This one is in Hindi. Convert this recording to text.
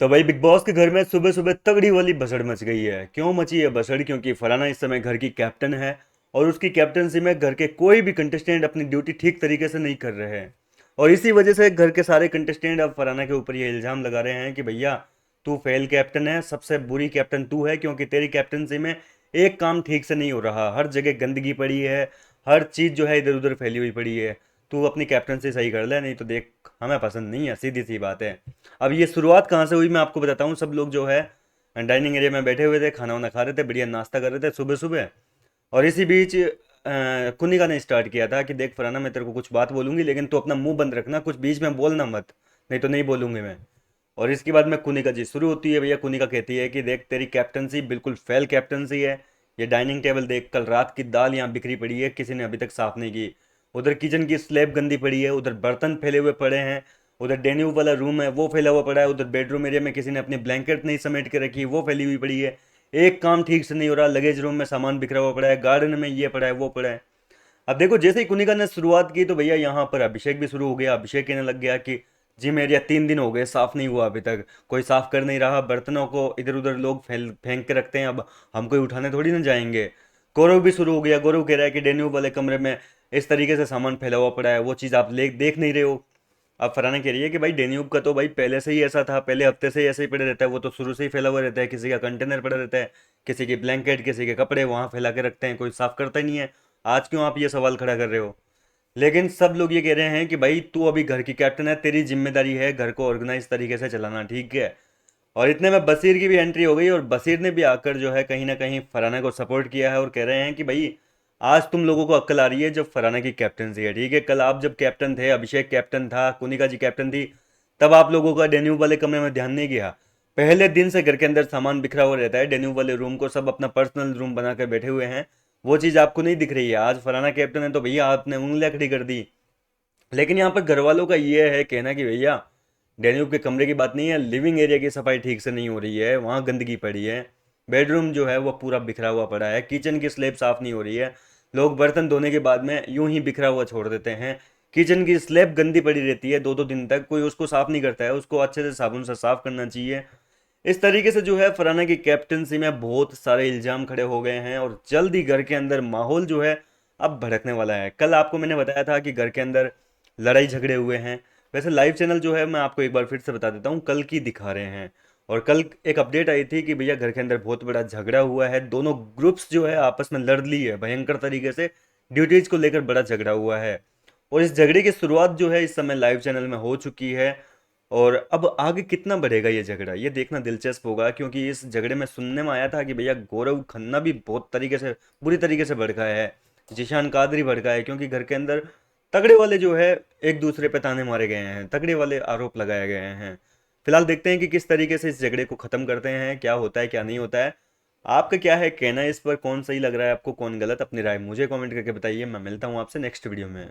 तो भाई बिग बॉस के घर में सुबह सुबह तगड़ी वाली भसड़ मच गई है। क्यों मची है भसड़? क्योंकि फरहाना इस समय घर की कैप्टन है और उसकी कैप्टनसी में घर के कोई भी कंटेस्टेंट अपनी ड्यूटी ठीक तरीके से नहीं कर रहे हैं। और इसी वजह से घर के सारे कंटेस्टेंट अब फरहाना के ऊपर ये इल्ज़ाम लगा रहे हैं कि भैया तू फेल कैप्टन है, सबसे बुरी कैप्टन तू है, क्योंकि तेरी कैप्टनसी में एक काम ठीक से नहीं हो रहा, हर जगह गंदगी पड़ी है, हर चीज़ जो है इधर उधर फैली हुई पड़ी है। तू अपनी कैप्टनसी सही कर ले, नहीं तो देख हमें पसंद नहीं है, सीधी सी बात है। अब ये शुरुआत कहाँ से हुई मैं आपको बताता हूँ। सब लोग जो है डाइनिंग एरिया में बैठे हुए थे, खाना वाना खा रहे थे, बढ़िया नाश्ता कर रहे थे सुबह सुबह। और इसी बीच कुनिका ने स्टार्ट किया था कि देख फराना, मैं तेरे को कुछ बात बोलूंगी लेकिन तू अपना मुंह बंद रखना, कुछ बीच में बोलना मत, नहीं तो नहीं बोलूंगी मैं। और इसके बाद में कुनिका जी शुरू होती है। भैया कुनिका कहती है कि देख तेरी कैप्टनसी बिल्कुल फेल कैप्टनसी है। ये डाइनिंग टेबल देख, कल रात की दाल यहाँ बिखरी पड़ी है, किसी ने अभी तक साफ नहीं की। उधर किचन की स्लैब गंदी पड़ी है, उधर बर्तन फैले हुए पड़े हैं, उधर डेन्यू वाला रूम है वो फैला हुआ पड़ा है, उधर बेडरूम एरिया में किसी ने अपनी ब्लैंकेट नहीं समेट के रखी, वो फैली हुई पड़ी है। एक काम ठीक से नहीं हो रहा, लगेज रूम में सामान बिखरा हुआ पड़ा है, गार्डन में ये पड़ा है वो पड़ा है। अब देखो जैसे ही कुनिका ने शुरुआत की तो भैया यहाँ पर अभिषेक भी शुरू हो गया। अभिषेक कहने लग गया कि जिम एरिया 3 दिन हो गए साफ नहीं हुआ, अभी तक कोई साफ कर नहीं रहा, बर्तनों को इधर उधर लोग फैल फेंक के रखते हैं, अब हम कोई उठाने थोड़ी ना जाएंगे। गौरव भी शुरू हो गया। गौरव कह रहा है कि डेन्यू वाले कमरे में इस तरीके से सामान फैला हुआ पड़ा है, वो चीज़ आप देख नहीं रहे हो। अब फरहाना कह रही है कि भाई डेन्यूब का तो भाई पहले से ही ऐसा था, पहले हफ्ते से ही ऐसे ही पड़े रहता है, वो तो शुरू से ही फैला हुआ रहता है, किसी का कंटेनर पड़ा रहता है, किसी की ब्लैंकेट किसी के कपड़े वहां फैला के रखते हैं, कोई साफ करता ही नहीं है। आज क्यों आप ये सवाल खड़ा कर रहे हो? लेकिन सब लोग ये कह रहे हैं कि भाई तू अभी घर की कैप्टन है, तेरी जिम्मेदारी है घर को ऑर्गेनाइज तरीके से चलाना, ठीक है। और इतने में बशीर की भी एंट्री हो गई और बशीर ने भी आकर जो है कहीं ना कहीं फरहाना को सपोर्ट किया है और कह रहे हैं कि भाई आज तुम लोगों को अक्ल आ रही है जब फरहाना की कैप्टनसी है, ठीक है। कल आप जब कैप्टन थे, अभिषेक कैप्टन था, कुनिका जी कैप्टन थी, तब आप लोगों का डेन्यू वाले कमरे में ध्यान नहीं गया। पहले दिन से घर के अंदर सामान बिखरा हुआ रहता है, डेन्यू वाले रूम को सब अपना पर्सनल रूम बना कर बैठे हुए हैं, वो चीज़ आपको नहीं दिख रही है। आज फलाना कैप्टन है तो भैया आपने उंगलियां खड़ी कर दी। लेकिन यहाँ पर घर वालों का ये है कहना कि भैया डेन्यूब के कमरे की बात नहीं है, लिविंग एरिया की सफाई ठीक से नहीं हो रही है, वहाँ गंदगी पड़ी है, बेडरूम जो है वो पूरा बिखरा हुआ पड़ा है, किचन की स्लैब साफ नहीं हो रही है, लोग बर्तन धोने के बाद में यूं ही बिखरा हुआ छोड़ देते हैं, किचन की स्लैब गंदी पड़ी रहती है 2-2 दिन तक, कोई उसको साफ नहीं करता है, उसको अच्छे से साबुन से साफ करना चाहिए। इस तरीके से जो है फरहाना की कैप्टनसी में बहुत सारे इल्जाम खड़े हो गए हैं और जल्द ही घर के अंदर माहौल जो है अब भड़कने वाला है। कल आपको मैंने बताया था कि घर के अंदर लड़ाई झगड़े हुए हैं। वैसे लाइव चैनल जो है मैं आपको एक बार फिर से बता देता हूँ, कल की दिखा रहे हैं। और कल एक अपडेट आई थी कि भैया घर के अंदर बहुत बड़ा झगड़ा हुआ है, दोनों ग्रुप्स जो है आपस में लड़ ली है भयंकर तरीके से, ड्यूटीज को लेकर बड़ा झगड़ा हुआ है। और इस झगड़े की शुरुआत जो है इस समय लाइव चैनल में हो चुकी है। और अब आगे कितना बढ़ेगा ये झगड़ा, ये देखना दिलचस्प होगा, क्योंकि इस झगड़े में सुनने में आया था कि भैया गौरव खन्ना भी बहुत तरीके से, बुरी तरीके से भड़का है, जिशान कादरी भड़का है, क्योंकि घर के अंदर तगड़े वाले जो है एक दूसरे पे ताने मारे गए हैं, तगड़े वाले आरोप लगाए गए हैं। फिलहाल देखते हैं कि किस तरीके से इस झगड़े को खत्म करते हैं, क्या होता है क्या नहीं होता है। आपका क्या है कहना है इस पर, कौन सही लग रहा है आपको, कौन गलत? अपनी राय मुझे कमेंट करके बताइए। मैं मिलता हूँ आपसे नेक्स्ट वीडियो में।